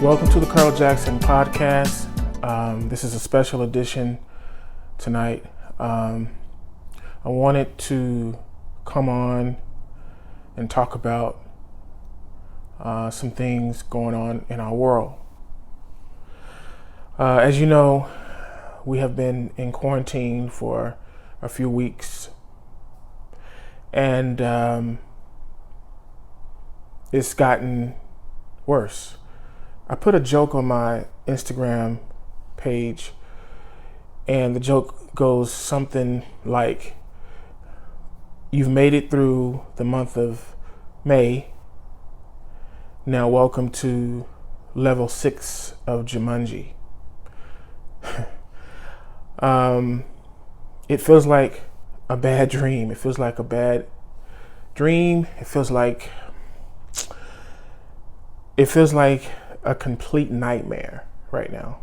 Welcome to the Carl Jackson podcast. This is a special edition tonight. I wanted to come on and talk about some things going on in our world. As you know, we have been in quarantine for a few weeks, and it's gotten worse. I put a joke on my Instagram page, and the joke goes something like, you've made it through the month of May. Now welcome to level 6 of Jumanji. It feels like a bad dream. It feels like a bad dream. It feels like a complete nightmare right now.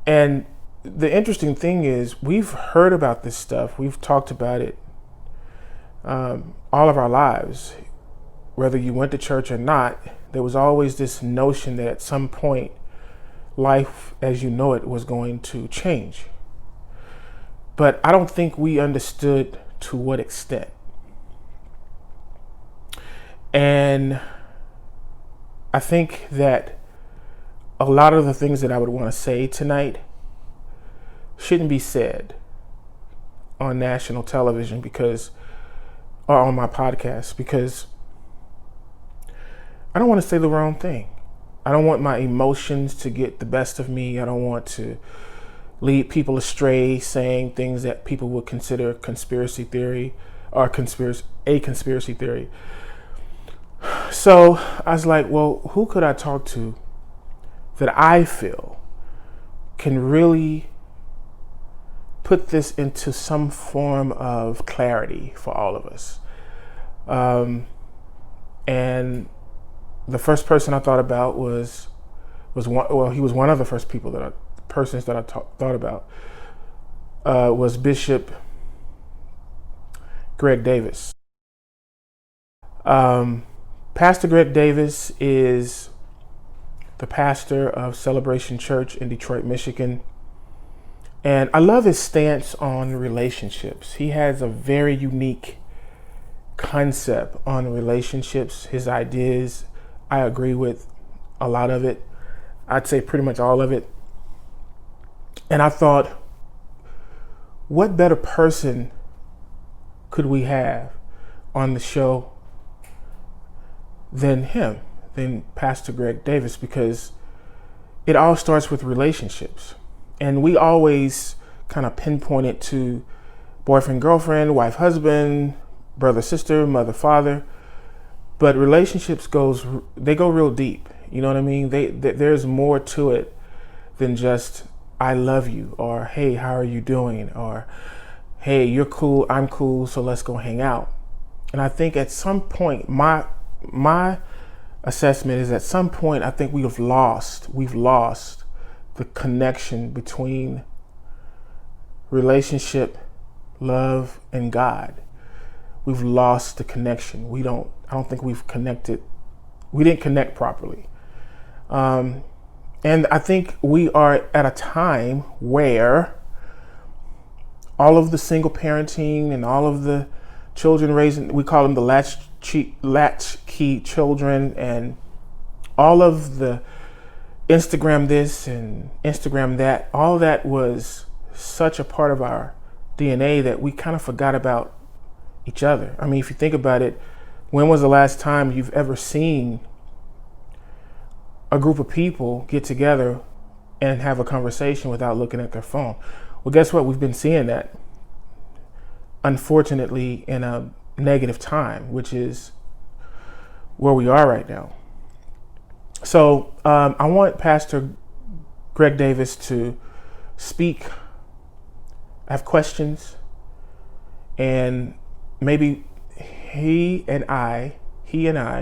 And the interesting thing is, we've heard about this stuff. We've talked about it all of our lives. Whether you went to church or not, there was always this notion that at some point, life as you know it was going to change. But I don't think we understood to what extent. And I think that a lot of the things that I would want to say tonight shouldn't be said on national television or on my podcast, because I don't want to say the wrong thing. I don't want my emotions to get the best of me. I don't want to lead people astray saying things that people would consider conspiracy theory or a conspiracy theory. So I was like, well, who could I talk to that I feel can really put this into some form of clarity for all of us? And the first person I thought about he was one of the first persons that I thought about was Bishop Greg Davis. Pastor Greg Davis is the pastor of Celebration Church in Detroit, Michigan. And I love his stance on relationships. He has a very unique concept on relationships. His ideas, I agree with a lot of it. I'd say pretty much all of it. And I thought, what better person could we have on the show than Pastor Greg Davis, because it all starts with relationships. And we always kind of pinpoint it to boyfriend, girlfriend, wife, husband, brother, sister, mother, father. But relationships go real deep. You know what I mean? There's more to it than just, I love you, or hey, how are you doing? Or hey, you're cool, I'm cool, so let's go hang out. And I think at some point, my assessment is, at some point, I think we've lost the connection between relationship, love, and God. We've lost the connection. I don't think we've connected. We didn't connect properly. And I think we are at a time where all of the single parenting and all of the children raising, we call them the latchkey children, and all of the Instagram this and Instagram that, all that was such a part of our DNA that we kind of forgot about each other. I mean, if you think about it, when was the last time you've ever seen a group of people get together and have a conversation without looking at their phone? Well, guess what? We've been seeing that, unfortunately, in a negative time, which is where we are right now. So I want Pastor Greg Davis to speak. I have questions, and maybe he and I can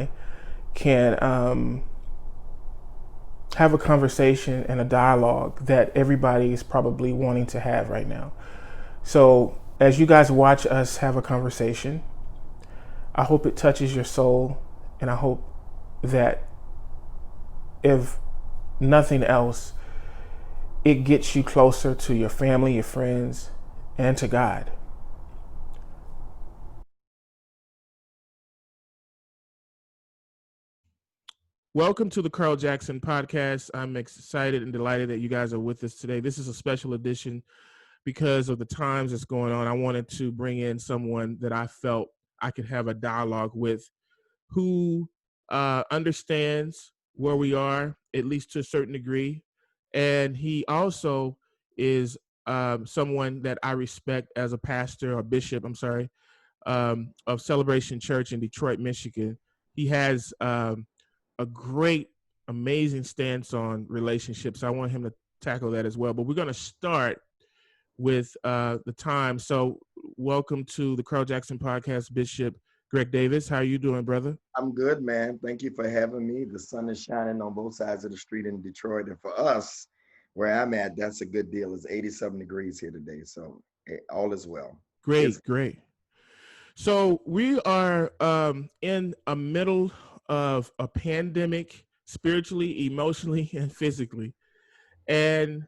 have a conversation and a dialogue that everybody is probably wanting to have right now. So as you guys watch us have a conversation, I hope it touches your soul, and I hope that if nothing else, it gets you closer to your family, your friends, and to God. Welcome to the Carl Jackson podcast. I'm excited and delighted that you guys are with us today. This is a special edition because of the times that's going on. I wanted to bring in someone that I felt I could have a dialogue with who understands where we are, at least to a certain degree. And he also is someone that I respect as a pastor or bishop, of Celebration Church in Detroit, Michigan. He has a great, amazing stance on relationships. I want him to tackle that as well. But we're going to start with the time. So welcome to the Carl Jackson podcast, Bishop Greg Davis. How are you doing, brother? I'm good, man. Thank you for having me. The sun is shining on both sides of the street in Detroit. And for us, where I'm at, that's a good deal. It's 87 degrees here today. So all is well. Great. So we are in a middle of a pandemic, spiritually, emotionally, and physically. And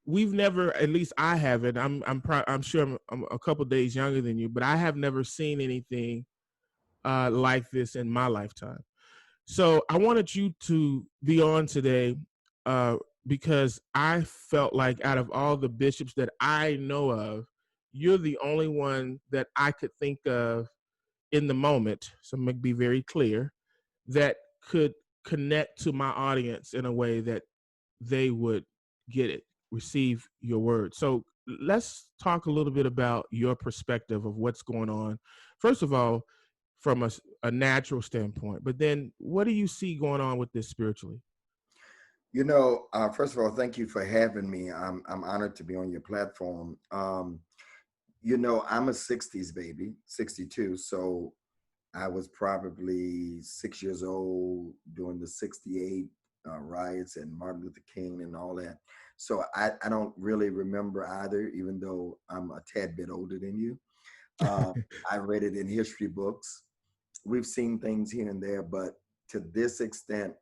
we've never, at least I haven't. I'm sure I'm a couple days younger than you, but I have never seen anything like this in my lifetime. So I wanted you to be on today because I felt like out of all the bishops that I know of, you're the only one that I could think of in the moment. So I'm going to be very clear that could connect to my audience in a way that they would get it, receive your word. So let's talk a little bit about your perspective of what's going on. First of all, from a natural standpoint, but then what do you see going on with this spiritually? You know, first of all, thank you for having me. I'm honored to be on your platform. You know, I'm a 60s baby, 62. So I was probably 6 years old during the 68 riots and Martin Luther King and all that. So I don't really remember either, even though I'm a tad bit older than you. I read it in history books. We've seen things here and there, but to this extent,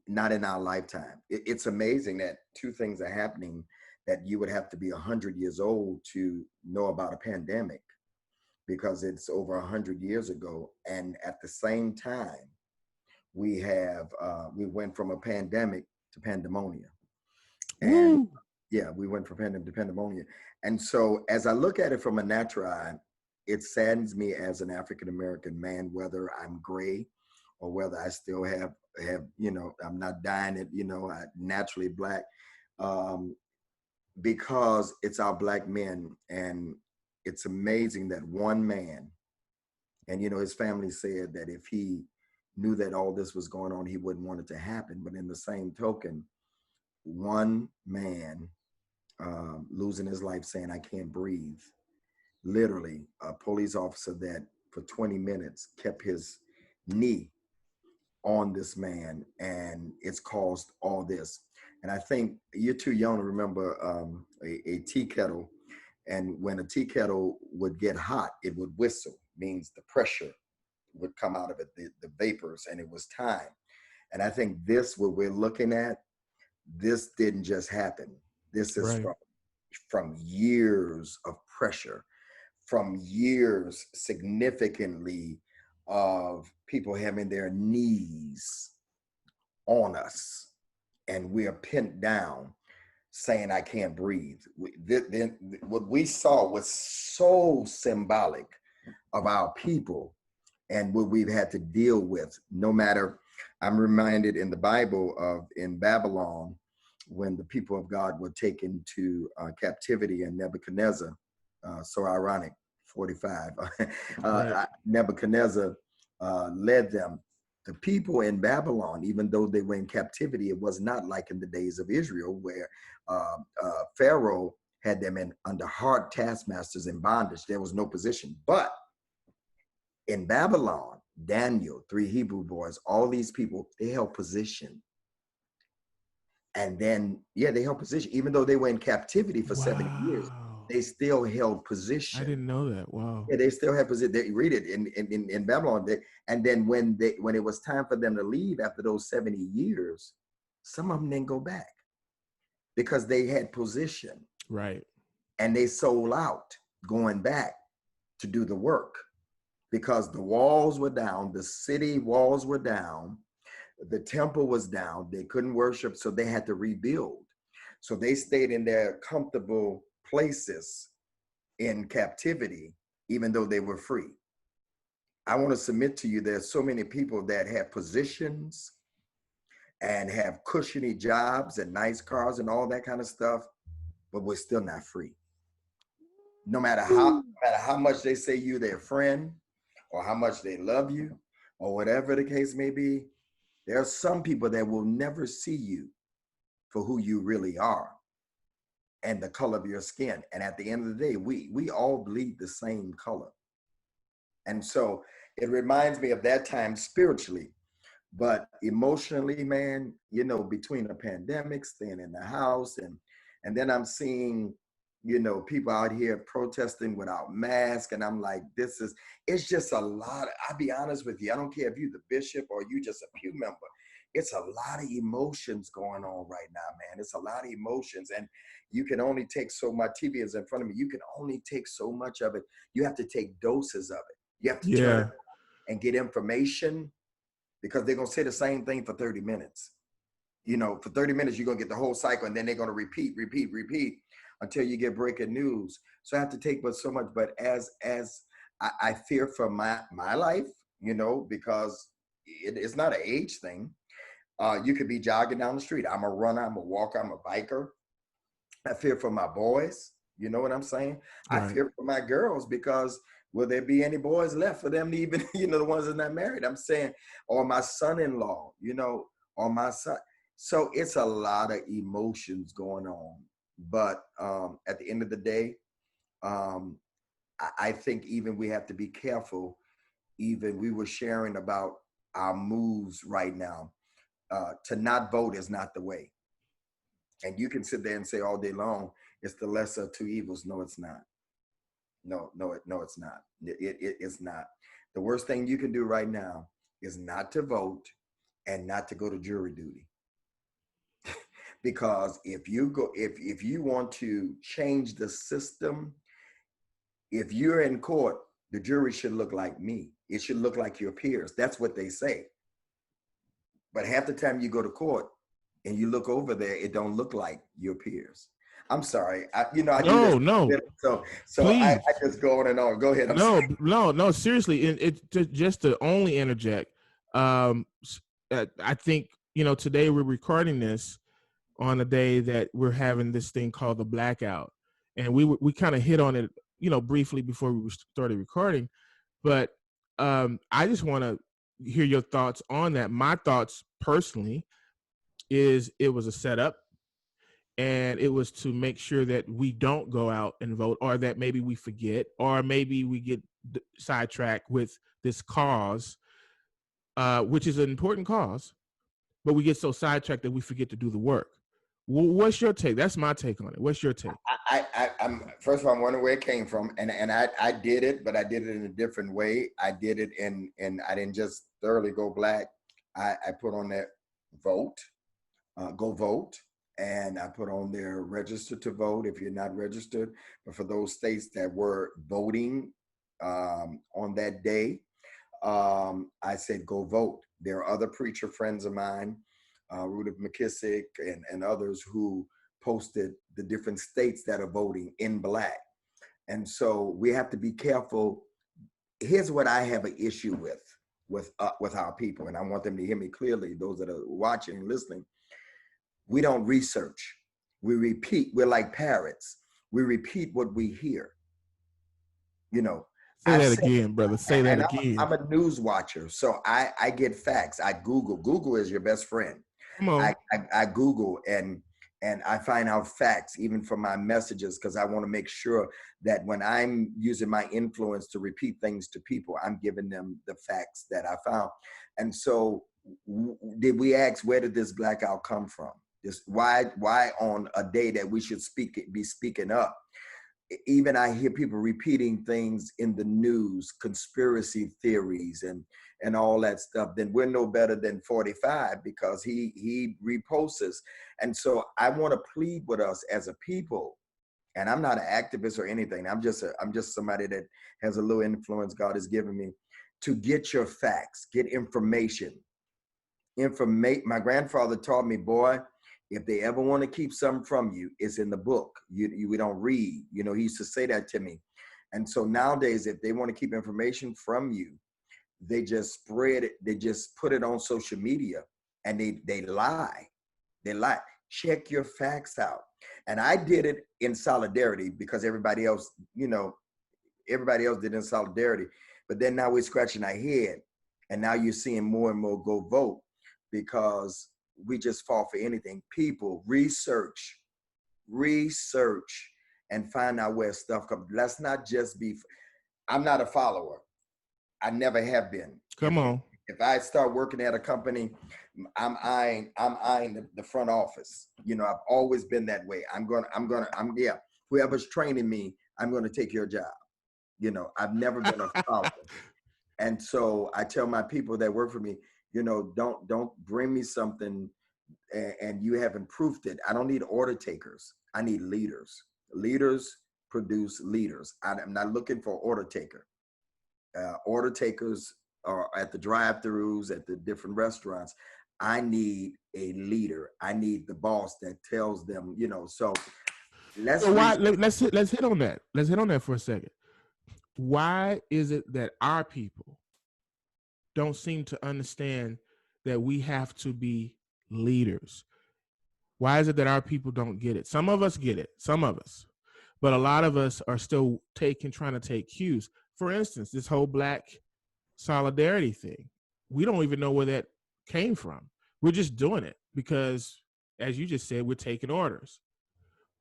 not in our lifetime. It's amazing that two things are happening that you would have to be 100 years old to know about a pandemic, because it's over 100 years ago. And at the same time, we went from a pandemic to pandemonia. And Woo! yeah, we went from pandemic to pandemonia. And so as I look at it from a natural eye, it saddens me as an African-American man, whether I'm gray or whether I still have, I'm not dying it, I naturally black, because it's our black men. And it's amazing that one man, and, his family said that if he knew that all this was going on, he wouldn't want it to happen. But in the same token, one man losing his life saying, "I can't breathe." Literally, a police officer that for 20 minutes kept his knee on this man, and it's caused all this. And I think you're too young to remember a tea kettle. And when a tea kettle would get hot, it would whistle, means the pressure would come out of it, the vapors, and it was time. And I think this, what we're looking at, this didn't just happen. This is Right. from years of pressure, from years significantly of people having their knees on us, and we are pinned down saying, "I can't breathe." Then what we saw was so symbolic of our people and what we've had to deal with. No matter, I'm reminded in the Bible of in Babylon, when the people of God were taken to captivity, and Nebuchadnezzar, so ironic, 45, Right. Nebuchadnezzar led them. The people in Babylon, even though they were in captivity, it was not like in the days of Israel, where Pharaoh had them under hard taskmasters in bondage. There was no position. But in Babylon, Daniel, 3 Hebrew boys, all these people, they held position. And then, they held position. Even though they were in captivity for 70 years, they still held position. I didn't know that. Wow. Yeah, they still had position. They read it in Babylon. And then when it was time for them to leave after those 70 years, some of them didn't go back because they had position. Right. And they sold out going back to do the work because the walls were down, the city walls were down, the temple was down, they couldn't worship, so they had to rebuild. So they stayed in their comfortable places in captivity, even though they were free. I want to submit to you, there's so many people that have positions and have cushiony jobs and nice cars and all that kind of stuff, but we're still not free. No matter how much they say you their friend, or how much they love you, or whatever the case may be, there are some people that will never see you for who you really are and the color of your skin. And at the end of the day, we all bleed the same color. And so it reminds me of that time spiritually, but emotionally, man, you know, between the pandemic, staying in the house, and then I'm seeing, you know, people out here protesting without masks. And I'm like, it's just a lot. I'll be honest with you. I don't care if you're the bishop or you just a pew member. It's a lot of emotions going on right now, man. It's a lot of emotions. And you can only take so much. TV is in front of me. You can only take so much of it. You have to take doses of it. You have to turn it and get information, because they're going to say the same thing for 30 minutes. You know, for 30 minutes, you're going to get the whole cycle, and then they're going to repeat until you get breaking news. So I have to take but so much, but as I fear for my life, you know, because it's not an age thing. You could be jogging down the street. I'm a runner, I'm a walker, I'm a biker. I fear for my boys. You know what I'm saying? Right. I fear for my girls, because will there be any boys left for them to even, you know, the ones that are not married? I'm saying, or my son-in-law, you know, or my son. So it's a lot of emotions going on. But at the end of the day, I think even we have to be careful. Even we were sharing about our moves right now. To not vote is not the way. And you can sit there and say all day long, it's the lesser of two evils. No, it's not. No, it's not. It's not. The worst thing you can do right now is not to vote and not to go to jury duty. Because if you want to change the system, if you're in court, the jury should look like me. It should look like your peers. That's what they say. But half the time you go to court and you look over there, it don't look like your peers. I'm sorry. I do this. No. So I just go on and on. Go ahead. No. Seriously, just to only interject. I think, you know, today we're recording this on a day that we're having this thing called the blackout, and we kind of hit on it, you know, briefly before we started recording. But I just want to hear your thoughts on that. My thoughts personally is it was a setup. And it was to make sure that we don't go out and vote, or that maybe we forget, or maybe we get sidetracked with this cause, which is an important cause, but we get so sidetracked that we forget to do the work. What's your take? That's my take on it. What's your take? I'm first of all, I'm wondering where it came from, and I did it, but I did it in a different way. I did it in I didn't just thoroughly go black. I put on that vote, go vote. And I put on there register to vote if you're not registered. But for those states that were voting on that day, I said go vote. There are other preacher friends of mine, Rudolph McKissick and others, who posted the different states that are voting in black. And so we have to be careful. Here's what I have an issue with our people, and I want them to hear me clearly, those that are watching and listening. We don't research. We repeat. We're like parrots. We repeat what we hear. You know. Say that again, brother. Say that again. I'm a news watcher, so I get facts. I Google. Google is your best friend. Come on. I Google and I find out facts even from my messages, because I want to make sure that when I'm using my influence to repeat things to people, I'm giving them the facts that I found. And so, did we ask, where did this blackout come from? Why on a day that we should be speaking up? even I hear people repeating things in the news, conspiracy theories and all that stuff, then we're no better than 45 because he reposts. And so I want to plead with us as a people, and I'm not an activist or anything. I'm just somebody that has a little influence God has given me, to get your facts, get information. My grandfather taught me, boy, if they ever want to keep something from you, it's in the book. We don't read. You know, he used to say that to me. And so nowadays, if they want to keep information from you, they just spread it. They just put it on social media, and they lie. They lie. Check your facts out. And I did it in solidarity because everybody else, you know, everybody else did it in solidarity. But then now we're scratching our head, and now you're seeing more and more go vote because we just fall for anything. People, research, and find out where stuff comes. Let's not just be. I'm not a follower. I never have been. Come on. If I start working at a company, I'm eyeing the front office. You know, I've always been that way. Yeah. Whoever's training me, I'm gonna take your job. You know, I've never been a follower. And so I tell my people that work for me, you know, don't bring me something and you haven't proofed it. I don't need order takers. I need leaders. Leaders produce leaders. I'm not looking for order taker. Order takers are at the drive-throughs, at the different restaurants. I need a leader. I need the boss that tells them, you know. So let's hit on that. Let's hit on that for a second. Why is it that our people don't seem to understand that we have to be leaders? Why is it that our people don't get it? Some of us get it, some of us, but a lot of us are still trying to take cues. For instance, this whole Black solidarity thing, we don't even know where that came from. We're just doing it because, as you just said, we're taking orders.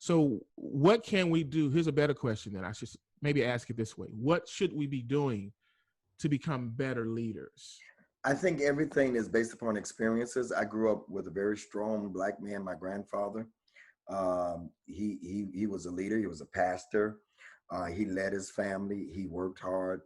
So what can we do? Here's a better question that I should maybe ask it this way. What should we be doing to become better leaders? I think everything is based upon experiences. I grew up with a very strong Black man, my grandfather. He was a leader. He was a pastor. He led his family. He worked hard.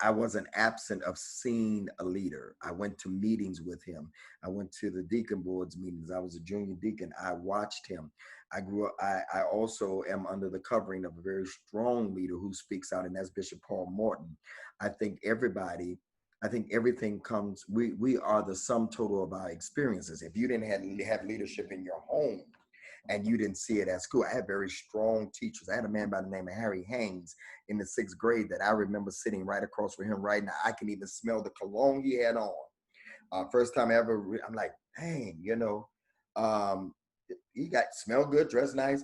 I wasn't absent of seeing a leader. I went to meetings with him. I went to the deacon boards meetings. I was a junior deacon. I watched him. I grew up. I also am under the covering of a very strong leader who speaks out, and that's Bishop Paul Morton. I think everything comes, we are the sum total of our experiences. If you didn't have leadership in your home and you didn't see it at school, I had very strong teachers. I had a man by the name of Harry Haynes in the 6th grade that I remember sitting right across from him right now. I can even smell the cologne he had on. First time ever, I'm like, dang, you know, he smelled good, dressed nice.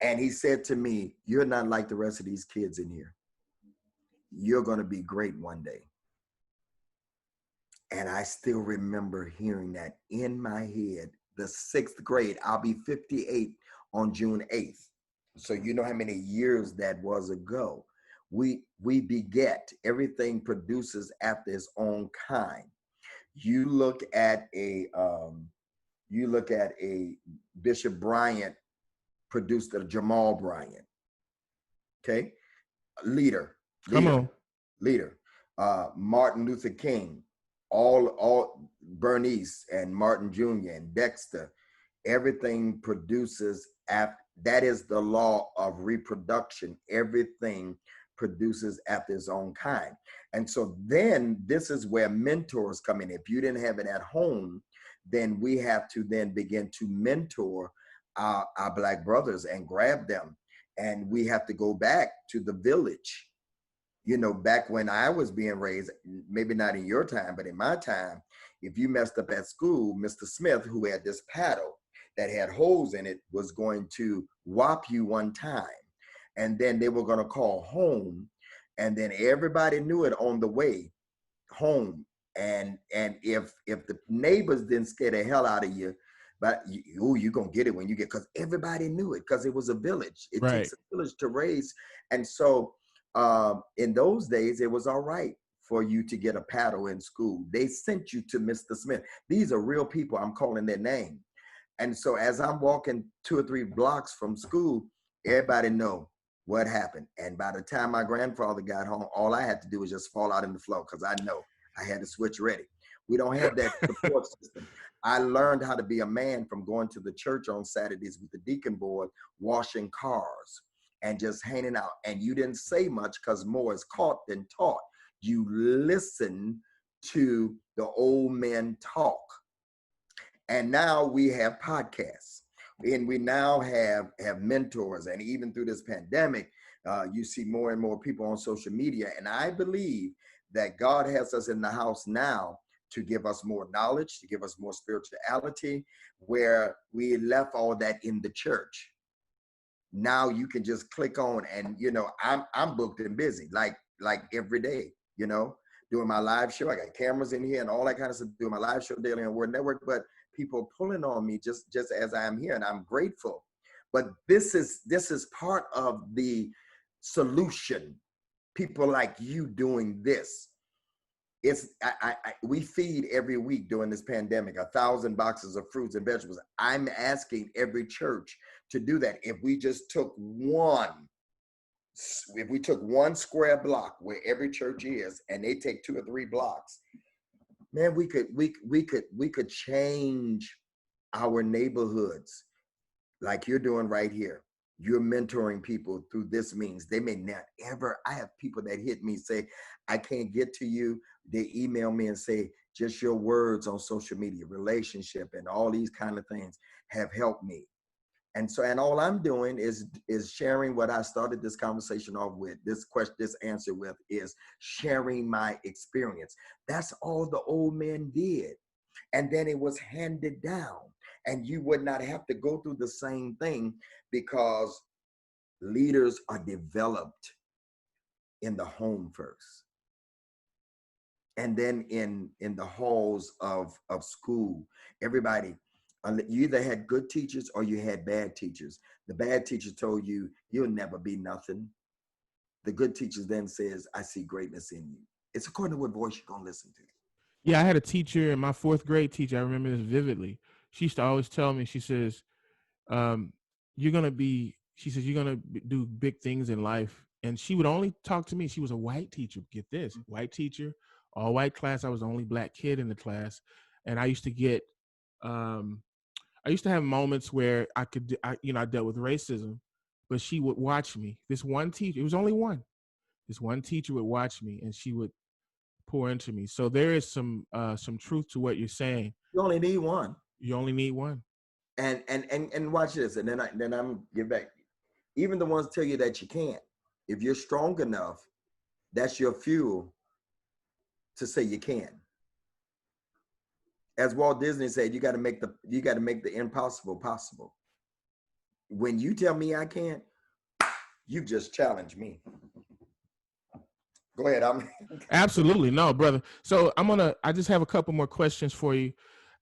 And he said to me, you're not like the rest of these kids in here. You're going to be great one day. And I still remember hearing that in my head, the 6th grade. I'll be 58 on June 8th. So you know how many years that was ago. We beget. Everything produces after its own kind. You look at a Bishop Bryant produced a Jamal Bryant. Okay, leader. Come on. Martin Luther King. All Bernice and Martin Jr. and Dexter, everything produces that is the law of reproduction. Everything produces after its own kind. And so then this is where mentors come in. If you didn't have it at home, then we have to then begin to mentor our Black brothers and grab them. And we have to go back to the village. You know, back when I was being raised, maybe not in your time, but in my time, if you messed up at school, Mr. Smith, who had this paddle that had holes in it, was going to whop you one time. And then they were going to call home. And then everybody knew it on the way home. And if the neighbors didn't scare the hell out of you, but you're going to get it when you get, because everybody knew it, because it was a village. It takes a village to raise. And so, in those days, it was all right for you to get a paddle in school. They sent you to Mr. Smith. These are real people. I'm calling their name. And so as I'm walking 2 or 3 blocks from school, Everybody know what happened. And by the time my grandfather got home, all I had to do was just fall out on the floor because I know I had the switch ready. We don't have that support system. I learned how to be a man from going to the church on Saturdays with the deacon board, washing cars and just hanging out. And you didn't say much because more is caught than taught. You listen to the old men talk. And now we have podcasts, and we now have mentors. And even through this pandemic, you see more and more people on social media. And I believe that God has us in the house now to give us more knowledge, to give us more spirituality, where we left all that in the church. Now you can just click on, and I'm booked and busy like every day, doing my live show. I got cameras in here and all that kind of stuff, doing my live show daily on Word Network, but people pulling on me just as I am here, and I'm grateful. But this is part of the solution. People like you doing this. We feed every week during this pandemic 1,000 boxes of fruits and vegetables. I'm asking every church to do that. If we just took one square block where every church is, and they take 2 or 3 blocks, man, we could change our neighborhoods like you're doing right here. You're mentoring people through this means. They may not ever. I have people that hit me, say, I can't get to you. They email me and say, just your words on social media, relationship, and all these kind of things have helped me. And so, and all I'm doing is sharing what I started this conversation off with, this answer with, is sharing my experience. That's all the old men did. And then it was handed down. And you would not have to go through the same thing, because leaders are developed in the home first. And then in the halls of school, everybody, you either had good teachers or you had bad teachers. The bad teacher told you, you'll never be nothing. The good teacher then says, I see greatness in you. It's according to what voice you're going to listen to. Yeah, I had a teacher in my 4th grade teacher. I remember this vividly. She used to always tell me, she says, you're going to do big things in life. And she would only talk to me. She was a white teacher. Get this, white teacher, all white class. I was the only black kid in the class. And I used to get, I used to have moments where I dealt with racism, but she would watch me. This one teacher, it was only one. This one teacher would watch me, and she would pour into me. So there is some truth to what you're saying. You only need one. You only need one. And watch this, and then I'm give back. Even the ones tell you that you can't. If you're strong enough, that's your fuel to say you can. As Walt Disney said, you got to make the impossible possible. When you tell me I can't, you just challenge me. Go ahead. Absolutely. No, brother. So I just have a couple more questions for you.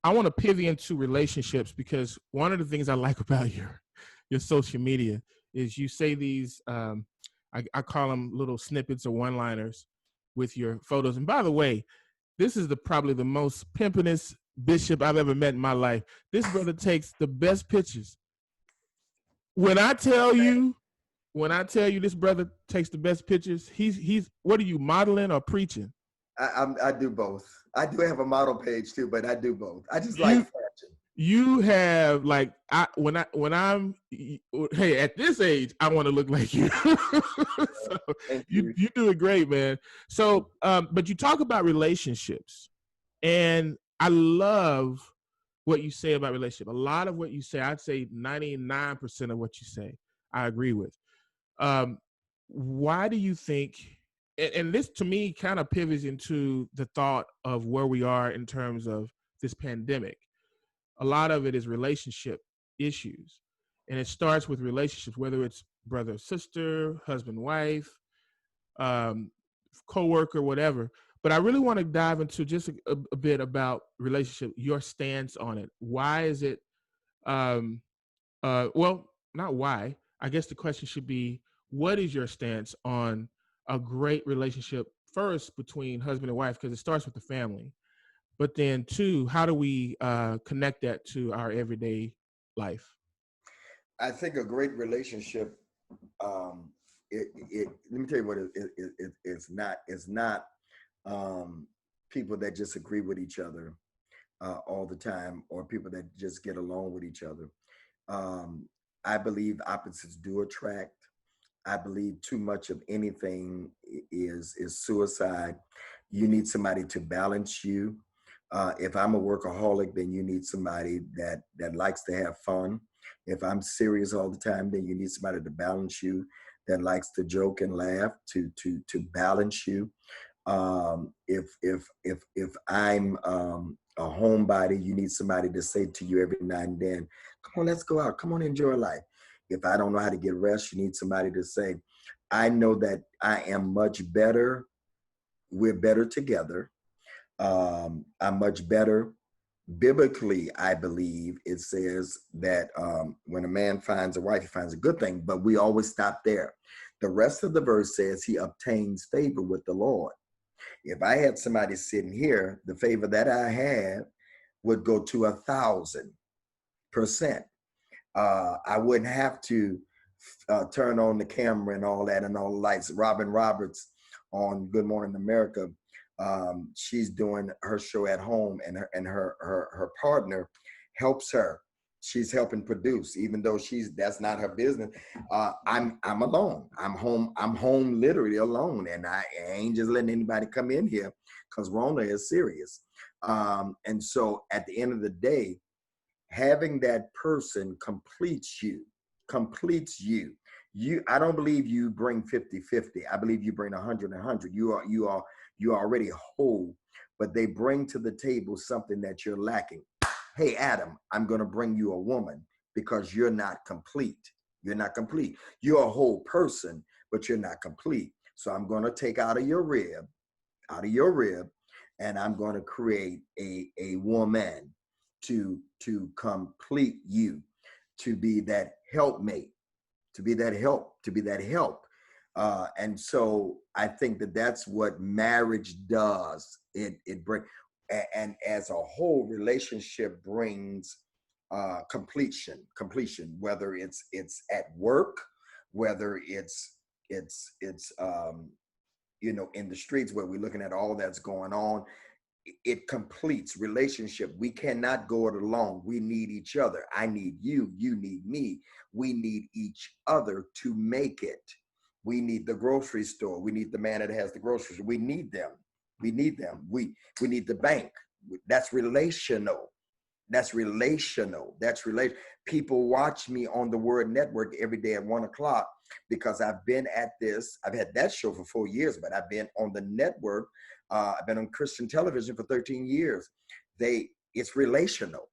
I want to pivot into relationships, because one of the things I like about your social media is you say these, I call them little snippets or one-liners with your photos. And by the way, this is probably the most pimpinest bishop I've ever met in my life. This brother takes the best pictures. When I tell you this brother takes the best pictures, he's what are you, modeling or preaching? I do both. I do have a model page too, but I do both. I just like fashion. You have hey, at this age, I want to look like you. So you doing great, man. So, but you talk about relationships, and I love what you say about relationship. A lot of what you say, I'd say 99% of what you say, I agree with. Why do you think, and this to me kind of pivots into the thought of where we are in terms of this pandemic. A lot of it is relationship issues, and it starts with relationships, whether it's brother, sister, husband, wife, co-worker, whatever. But I really want to dive into just a bit about relationship, your stance on it. Why is it, well, not why. I guess the question should be, what is your stance on a great relationship, first between husband and wife, because it starts with the family. But then 2, how do we connect that to our everyday life? I think a great relationship let me tell you what it's not people that just agree with each other all the time, or people that just get along with each other. I believe opposites do attract. I believe too much of anything is suicide. You need somebody to balance you. If I'm a workaholic, then you need somebody that likes to have fun. If I'm serious all the time, then you need somebody to balance you, that likes to joke and laugh to balance you. If I'm a homebody, you need somebody to say to you every now and then, "Come on, let's go out. Come on, enjoy life." If I don't know how to get rest, you need somebody to say, "I know that I am much better. We're better together. I'm much better." Biblically, I believe it says that when a man finds a wife, he finds a good thing, but we always stop there. The rest of the verse says he obtains favor with the Lord. If I had somebody sitting here, the favor that I have would go to 1,000%. I wouldn't have to turn on the camera and all that and all the lights. Robin Roberts on Good Morning America, she's doing her show at home, and her partner helps her. She's helping produce, even though that's not her business. I'm alone. I'm home literally alone, and I ain't just letting anybody come in here because Rona is serious. And so at the end of the day, having that person completes you. I don't believe you bring 50-50. I believe you bring 100-100. You are already whole, but they bring to the table something that you're lacking. Hey, Adam, I'm going to bring you a woman because you're not complete. You're not complete. You're a whole person, but you're not complete. So I'm going to take out of your rib, and I'm going to create a woman to complete you, to be that helpmate, to be that help. And so I think that that's what marriage does. It brings, and as a whole, relationship brings completion, whether it's at work, whether it's in the streets where we're looking at all that's going on. It completes relationship. We cannot go it alone. We need each other. I need you. You need me. We need each other to make it. We need the grocery store. We need the man that has the grocery store. We need them. We need the bank. That's relational. People watch me on the Word Network every day at 1:00 because I've been at this. I've had that show for 4 years, but I've been on the network. I've been on Christian television for 13 years. It's relational.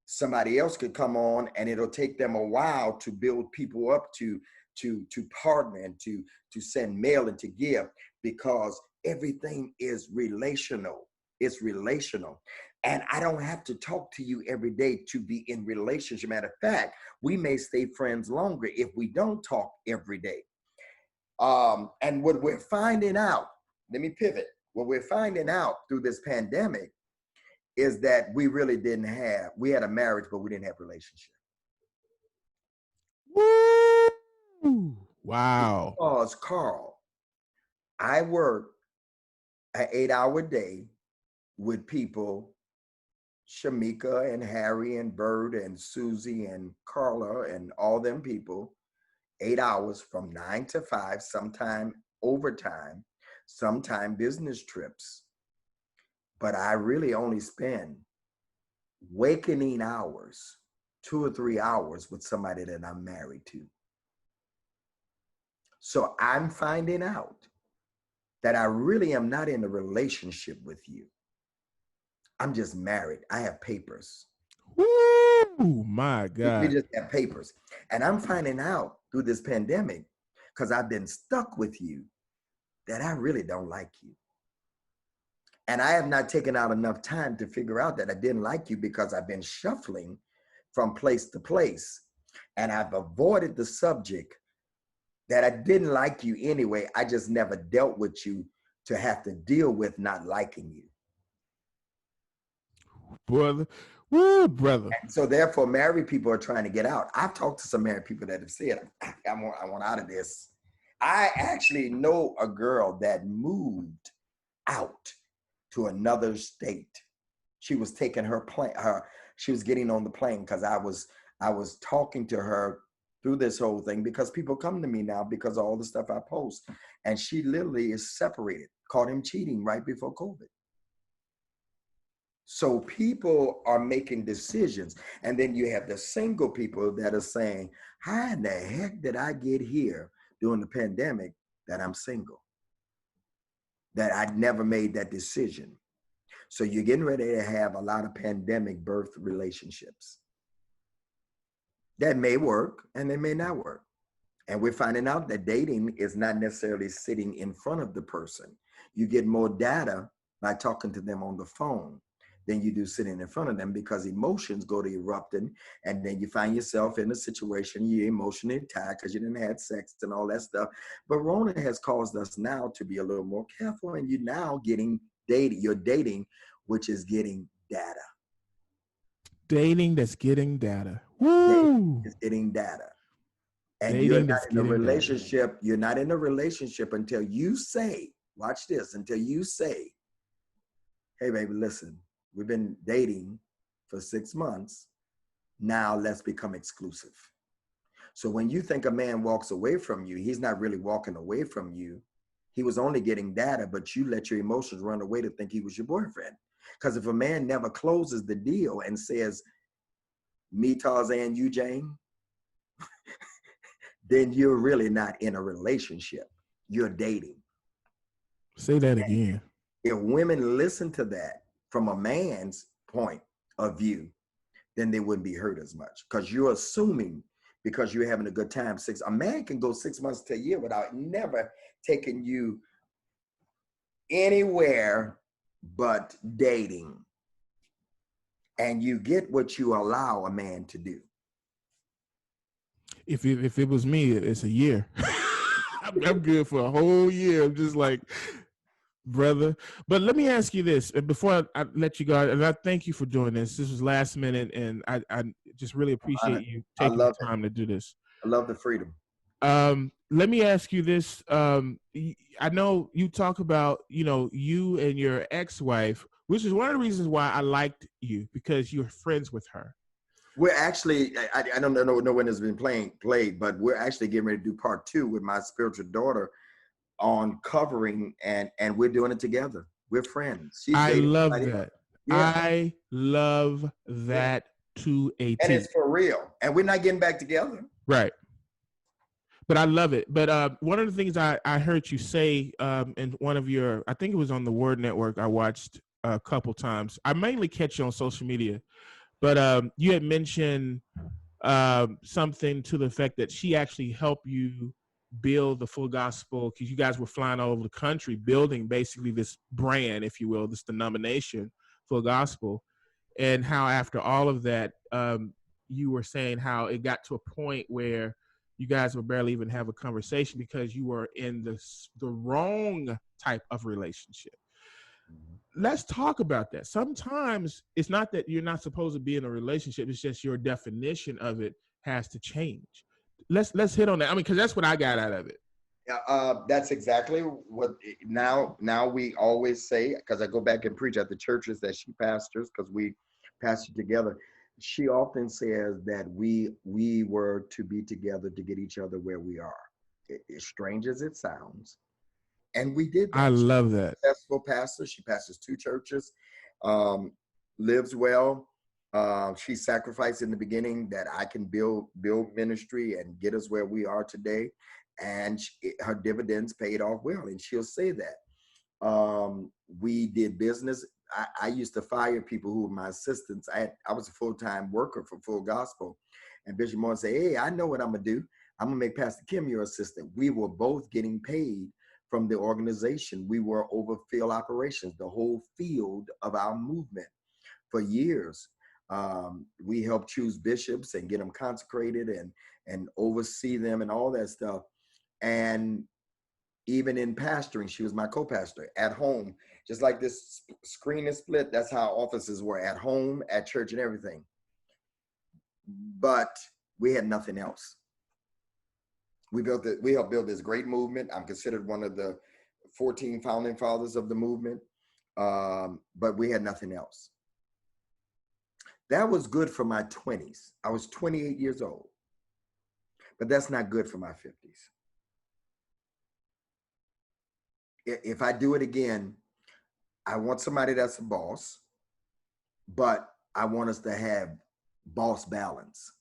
Somebody else could come on, and it'll take them a while to build people up to partner and to send mail and to give, because everything is relational. It's relational. And I don't have to talk to you every day to be in relationship. Matter of fact, we may stay friends longer if we don't talk every day. And what we're finding out, let me pivot. What we're finding out through this pandemic is that we had a marriage, but we didn't have a relationship. Woo! Wow. Because, Carl, I work an 8-hour day with people, Shamika and Harry and Bird and Susie and Carla and all them people, 8 hours from 9 to 5, sometime overtime, sometime business trips. But I really only spend wakening hours, 2 or 3 hours with somebody that I'm married to. So I'm finding out that I really am not in a relationship with you. I'm just married. I have papers. Woo! My God. We just have papers. And I'm finding out through this pandemic, because I've been stuck with you, that I really don't like you. And I have not taken out enough time to figure out that I didn't like you, because I've been shuffling from place to place. And I've avoided the subject that I didn't like you anyway. I just never dealt with you to have to deal with not liking you. Brother, Woo, brother. And so therefore, married people are trying to get out. I've talked to some married people that have said, I want out of this. I actually know a girl that moved out to another state. She was taking her plane, she was getting on the plane because I was talking to her through this whole thing, because people come to me now because of all the stuff I post. And she literally is separated, caught him cheating right before COVID. So people are making decisions. And then you have the single people that are saying, how in the heck did I get here during the pandemic that I'm single? That I'd never made that decision. So you're getting ready to have a lot of pandemic birth relationships. That may work and they may not work. And we're finding out that dating is not necessarily sitting in front of the person. You get more data by talking to them on the phone than you do sitting in front of them, because emotions go to erupting, and then you find yourself in a situation you're emotionally attacked because you didn't have sex and all that stuff. But Rona has caused us now to be a little more careful, and you're now getting dating. You're dating, which is getting data. Dating that's getting data. Woo! Dating is getting data. And Dating you're not that's in a getting relationship. Data. You're not in a relationship until you say, watch this, until you say, hey, baby, listen, we've been dating for 6 months. Now let's become exclusive. So when you think a man walks away from you, he's not really walking away from you. He was only getting data, but you let your emotions run away to think he was your boyfriend. Because if a man never closes the deal and says, me, Tarzan, you, Jane, then you're really not in a relationship. You're dating. Say that again. If women listen to that from a man's point of view, then they wouldn't be hurt as much, because you're assuming because you're having a good time. A man can go 6 months to a year without never taking you anywhere but dating. And you get what you allow a man to do. If it was me, it's a year. I'm good for a whole year. I'm just like, brother. But let me ask you this before I let you go, and I thank you for doing this. This was last minute, and I just really appreciate you taking the time to do this. I love the freedom. Let me ask you this. I know you talk about, you and your ex-wife, which is one of the reasons why I liked you, because you're friends with her. We're actually, I don't know when it's been played, but we're actually getting ready to do part 2 with my spiritual daughter on covering, and we're doing it together. We're friends. I love that. Yeah. I love that to a T. And it's for real. And we're not getting back together. Right. But I love it. But one of the things I heard you say in one of your, I think it was on the Word Network, I watched a couple times. I mainly catch you on social media. But you had mentioned something to the effect that she actually helped you build the Full Gospel, because you guys were flying all over the country building basically this brand, if you will, this denomination, Full Gospel, and how after all of that, you were saying how it got to a point where you guys would barely even have a conversation because you were in the wrong type of relationship. Let's talk about that. Sometimes it's not that you're not supposed to be in a relationship. It's just your definition of it has to change. Let's hit on that. I mean, because that's what I got out of it. That's exactly what now we always say, because I go back and preach at the churches that she pastors, because we pastor together. She often says that we were to be together to get each other where we are. As strange as it sounds. And we did that. I love that. Successful pastor. She pastors 2 churches, lives well. She sacrificed in the beginning that I can build ministry and get us where we are today. And her dividends paid off well. And she'll say that. We did business. I used to fire people who were my assistants. I was a full-time worker for Full Gospel. And Bishop Moore said, hey, I know what I'm going to do. I'm going to make Pastor Kim your assistant. We were both getting paid from the organization. We were over field operations, the whole field of our movement for years. We helped choose bishops and get them consecrated and oversee them and all that stuff. And Even in pastoring, she was my co-pastor. At home, just like this screen is split, that's how offices were, at home, at church, and everything. But we had nothing else. We helped build this great movement. I'm considered one of the 14 founding fathers of the movement, but we had nothing else. That was good for my 20s. I was 28 years old, but that's not good for my 50s. If I do it again, I want somebody that's a boss, but I want us to have boss balance.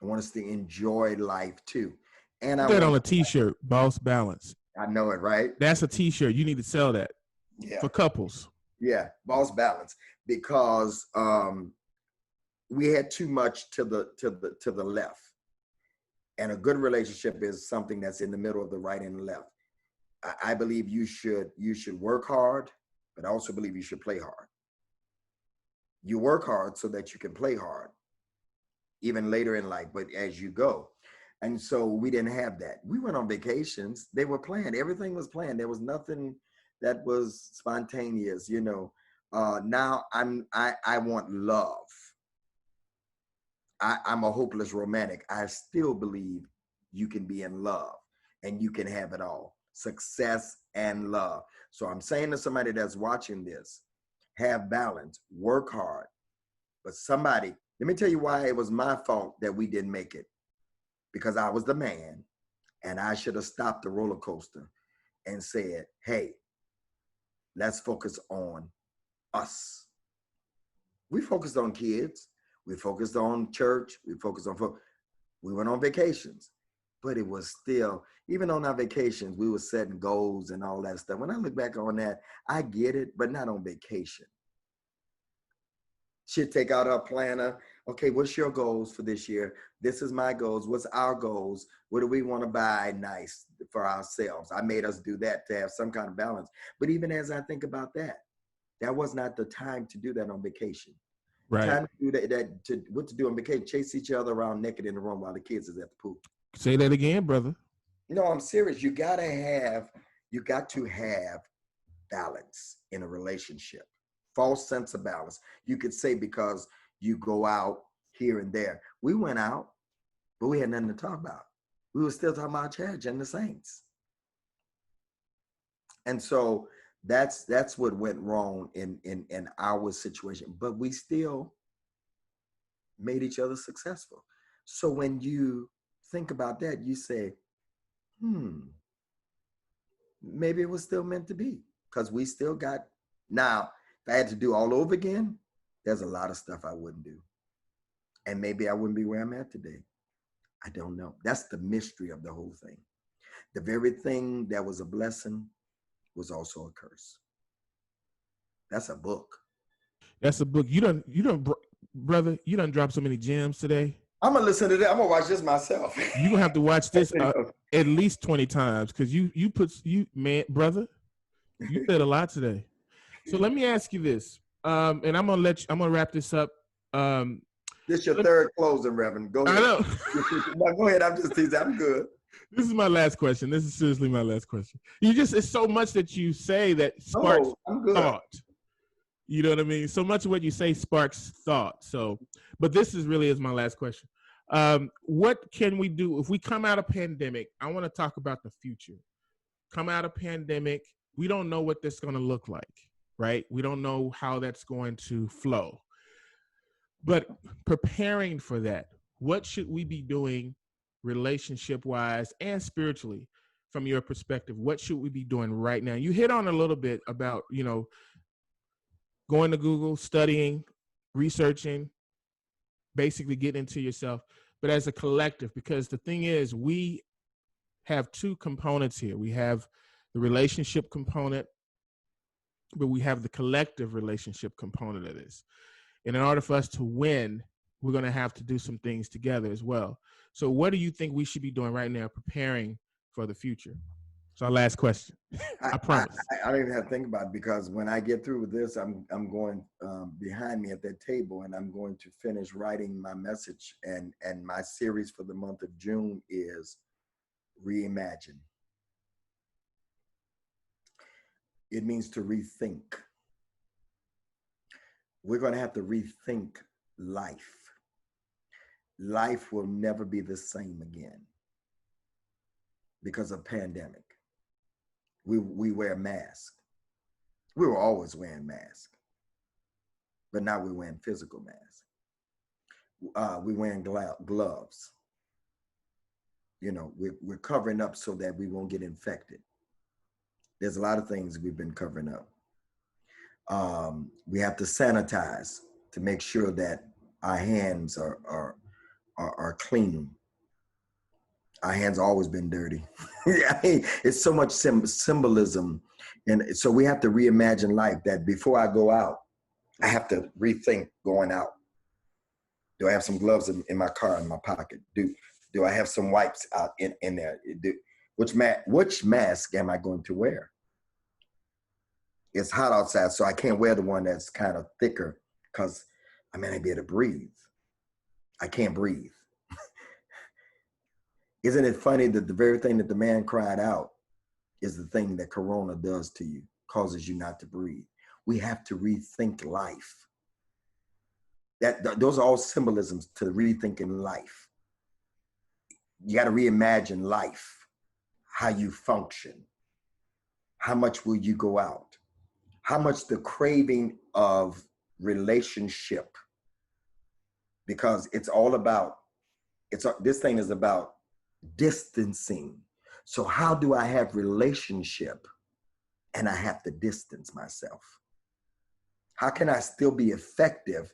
I want us to enjoy life too. And Put that on a t-shirt, boss balance. I know it, right? That's a t-shirt. You need to sell that. Yeah. For couples. Yeah, boss balance, because we had too much to the left. And a good relationship is something that's in the middle of the right and the left. I believe you should work hard, but I also believe you should play hard. You work hard so that you can play hard, even later in life, but as you go. And so we didn't have that. We went on vacations. They were planned. Everything was planned. There was nothing that was spontaneous, you know. Now I want love. I'm a hopeless romantic. I still believe you can be in love and you can have it all. Success and love. So I'm saying to somebody that's watching this, have balance, work hard. But somebody, let me tell you why it was my fault that we didn't make it. Because I was the man and I should have stopped the roller coaster and said, hey, let's focus on us. We focused on kids. We focused on church. We focused on, we went on vacations, but it was still, even on our vacations, we were setting goals and all that stuff. When I look back on that, I get it, but not on vacation. She'd take out her planner. Okay, what's your goals for this year? This is my goals. What's our goals? What do we want to buy nice for ourselves? I made us do that to have some kind of balance. But even as I think about that, that was not the time to do that on vacation. Right. Time to do what to do on vacation, chase each other around naked in the room while the kids is at the pool. Say that again, brother. No, I'm serious. You got to have balance in a relationship. False sense of balance. You could say because you go out here and there. We went out, but we had nothing to talk about. We were still talking about church and the saints. And so that's what went wrong in our situation. But we still made each other successful. So when you think about that, you say, maybe it was still meant to be, because we still got, now, if I had to do all over again, there's a lot of stuff I wouldn't do. And maybe I wouldn't be where I'm at today. I don't know. That's the mystery of the whole thing. The very thing that was a blessing was also a curse. That's a book. That's a book. You done, brother, you done dropped so many gems today. I'm gonna listen to that. I'm gonna watch this myself. You're gonna have to watch this at least 20 times, because man, brother, you said a lot today. So let me ask you this, and I'm gonna wrap this up. This is your third closing, Reverend. Go ahead. I know. No, go ahead. I'm just teasing. I'm good. This is my last question. This is seriously my last question. It's so much that you say that sparks thought. You know what I mean? So much of what you say sparks thought. So, but this is my last question. What can we do if we come out of pandemic? I want to talk about the future. Come out of pandemic. We don't know what this is going to look like, right? We don't know how that's going to flow. But preparing for that, what should we be doing relationship-wise and spiritually from your perspective? What should we be doing right now? You hit on a little bit about, going to Google, studying, researching, basically getting into yourself, but as a collective, because the thing is, we have two components here. We have the relationship component, but we have the collective relationship component of this. And in order for us to win, we're going to have to do some things together as well. So what do you think we should be doing right now, preparing for the future? It's our last question. I promise. I don't even have to think about it, because when I get through with this, I'm going behind me at that table, and I'm going to finish writing my message. And my series for the month of June is Reimagine. It means to rethink. We're going to have to rethink life. Life will never be the same again because of pandemic. We wear masks. We were always wearing masks, but now we're wearing physical masks. We're wearing gloves. You know, we're covering up so that we won't get infected. There's a lot of things we've been covering up. We have to sanitize to make sure that our hands are clean. Our hands have always been dirty. It's so much symbolism. And so we have to reimagine life, that before I go out, I have to rethink going out. Do I have some gloves in my car, in my pocket? Do I have some wipes out in there? Which mask am I going to wear? It's hot outside, so I can't wear the one that's kind of thicker because I may not be able to breathe. I can't breathe. Isn't it funny that the very thing that the man cried out is the thing that Corona does to you, causes you not to breathe? We have to rethink life. Those are all symbolisms to rethinking life. You got to reimagine life, how you function. How much will you go out? How much the craving of relationship, because it's all about, this thing is about distancing. So how do I have relationship and I have to distance myself? How can I still be effective,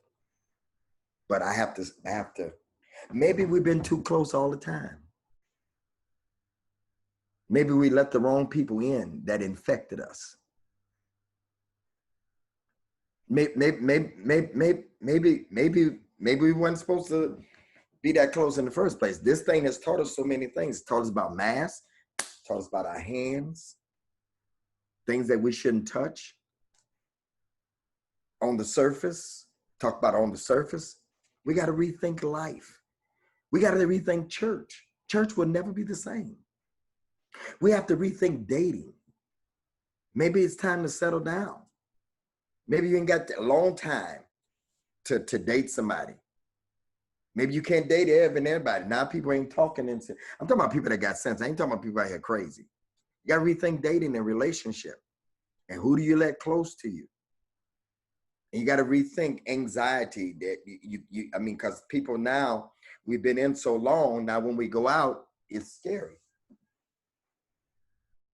but I have to, maybe we've been too close all the time. Maybe we let the wrong people in that infected us. Maybe we weren't supposed to be that close in the first place. This thing has taught us so many things. It's taught us about masks, taught us about our hands, things that we shouldn't touch. On the surface, talk about on the surface. We got to rethink life. We got to rethink church. Church will never be the same. We have to rethink dating. Maybe it's time to settle down. Maybe you ain't got a long time to date somebody. Maybe you can't date everybody. Now people ain't talking. I'm talking about people that got sense. I ain't talking about people out here crazy. You got to rethink dating and relationship. And who do you let close to you? And you got to rethink anxiety that because people now, we've been in so long. Now when we go out, it's scary.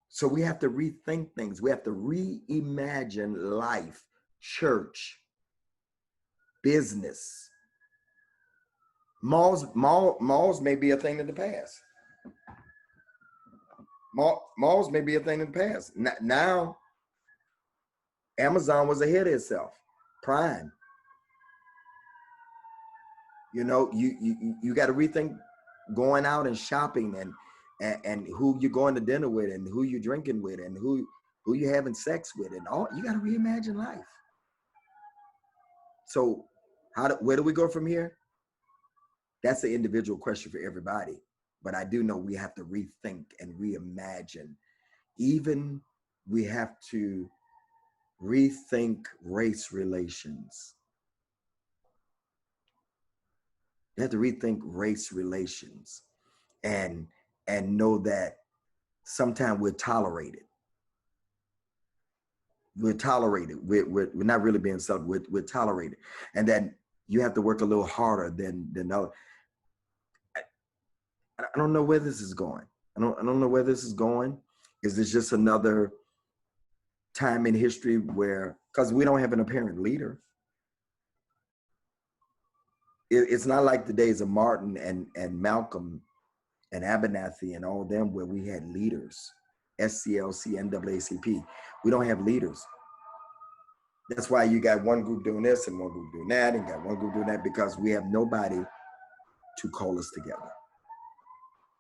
So we have to rethink things. We have to reimagine life, church, business. Malls may be a thing in the past. Malls may be a thing in the past. Now, Amazon was ahead of itself. Prime. You know, you got to rethink going out and shopping and who you're going to dinner with and who you're drinking with and who you're having sex with and all. You got to reimagine life. So where do we go from here? That's an individual question for everybody. But I do know we have to rethink and reimagine. Even we have to rethink race relations. You have to rethink race relations and know that sometimes we're tolerated. We're tolerated. We're not really being celebrated. We're tolerated. And that you have to work a little harder than others. I don't know where this is going. I don't know where this is going. Is this just another time in history where, because we don't have an apparent leader. It's not like the days of Martin and Malcolm and Abernathy and all of them where we had leaders, SCLC, NAACP. We don't have leaders. That's why you got one group doing this and one group doing that and got one group doing that, because we have nobody to call us together.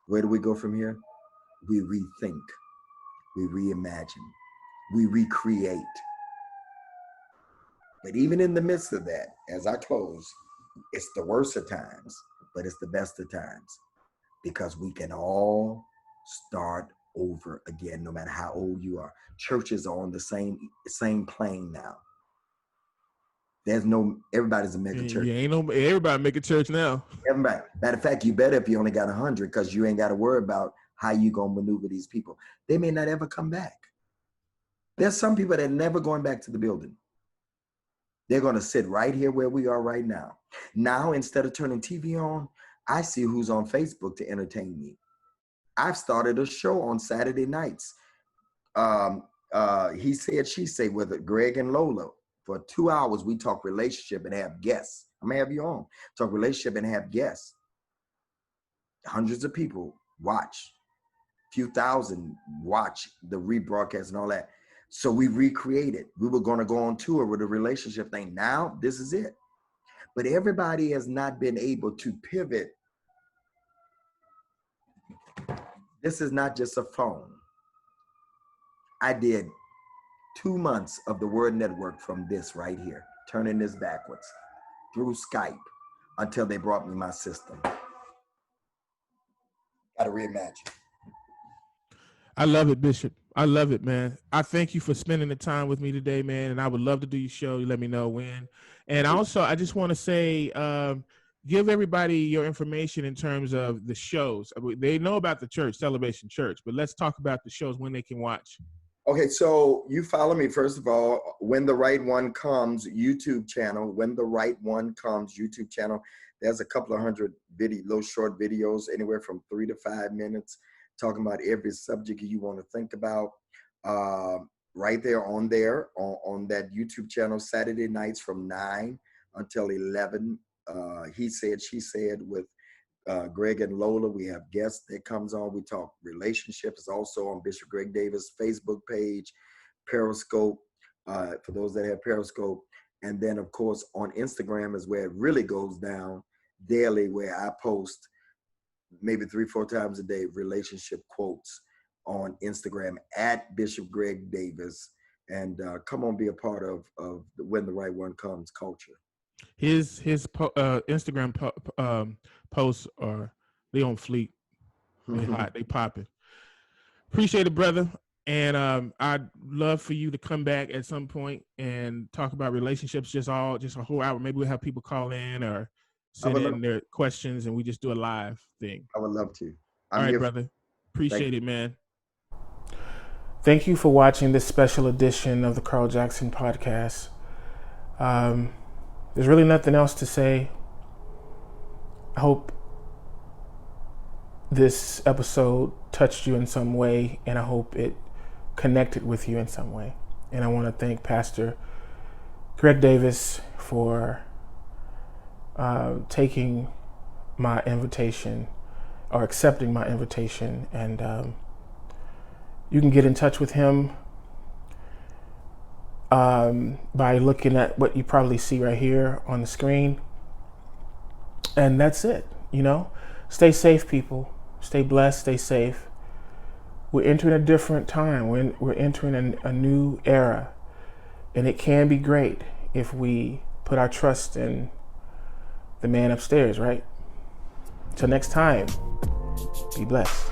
Where do we go from here? We rethink, we reimagine, we recreate. But even in the midst of that, as I close, it's the worst of times, but it's the best of times, because we can all start over again, no matter how old you are. Churches are on the same plane now. There's no, everybody's a mega church. Yeah, ain't no everybody make a church now. Everybody. Matter of fact, you better if you only got 100, because you ain't got to worry about how you gonna maneuver these people. They may not ever come back. There's some people that are never going back to the building. They're gonna sit right here where we are right now. Now, instead of turning TV on, I see who's on Facebook to entertain me. I've started a show on Saturday nights. He Said, She Said with Greg and Lola. For 2 hours, we talk relationship and have guests. I'm gonna have you on. Talk relationship and have guests. Hundreds of people watch. Few thousand watch the rebroadcast and all that. So we recreated. We were gonna go on tour with a relationship thing. Now, this is it. But everybody has not been able to pivot. This is not just a phone. I did 2 months of the Word Network from this right here, turning this backwards through Skype until they brought me my system. Got to reimagine. I love it, Bishop. I love it, man. I thank you for spending the time with me today, man. And I would love to do your show. You let me know when. And also, I just want to say, give everybody your information in terms of the shows. They know about the church, Celebration Church, but let's talk about the shows, when they can watch. Okay, so you follow me, first of all, When the Right One Comes YouTube channel. When the Right One Comes YouTube channel. There's a couple of hundred little short videos, anywhere from 3 to 5 minutes, talking about every subject you want to think about. Right there on that YouTube channel, Saturday nights from 9 until 11. He Said, She Said with Greg and Lola. We have guests that comes on. We talk relationships, also on Bishop Greg Davis' Facebook page, Periscope, for those that have Periscope. And then, of course, on Instagram is where it really goes down daily, where I post maybe 3-4 times a day relationship quotes on Instagram at Bishop Greg Davis. And come on, be a part of the When the Right One Comes culture. His Instagram posts are, they on fleek. They hot, they popping. Appreciate it, brother. And I'd love for you to come back at some point and talk about relationships, just a whole hour. Maybe we'll have people call in or send in their questions and we just do a live thing. I would love to. All right, brother. Appreciate it, man. Thank you for watching this special edition of the Carl Jackson podcast. There's really nothing else to say. I hope this episode touched you in some way, and I hope it connected with you in some way. And I want to thank Pastor Greg Davis for taking my invitation, or accepting my invitation. And you can get in touch with him by looking at what you probably see right here on the screen. And that's it. Stay safe, people. Stay blessed, stay safe. We're entering a different time. We're entering a new era. And it can be great if we put our trust in the man upstairs, right? Till next time, be blessed.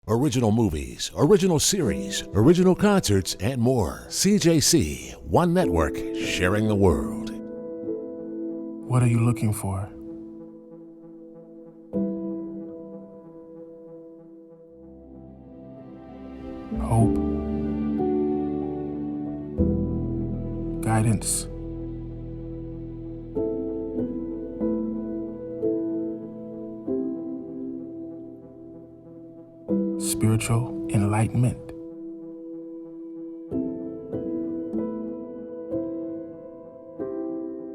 Original movies, original series, original concerts, and more. CJC, one network, sharing the world. What are you looking for? Hope. Guidance. Spiritual enlightenment.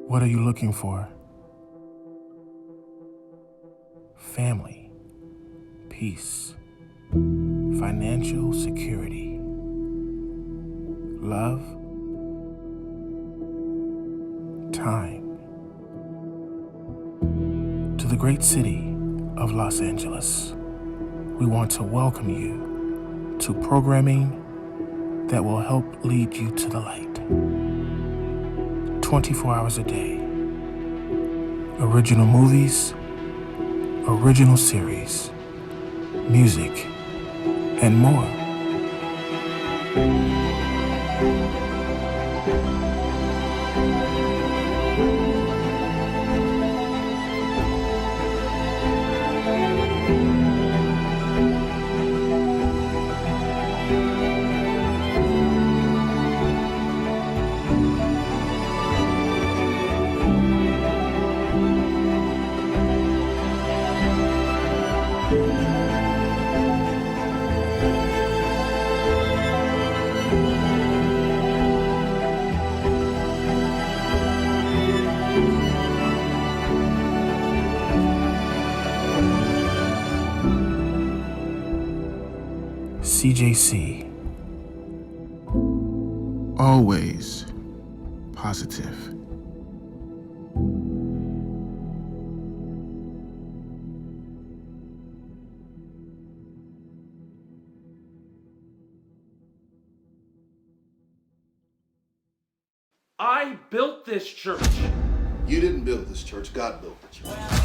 What are you looking for? Family, peace, financial security, love, time. To the great city of Los Angeles, we want to welcome you to programming that will help lead you to the light. 24 hours a day. Original movies, original series, music, and more. CJC. Always positive. I built this church. You didn't build this church, God built the church.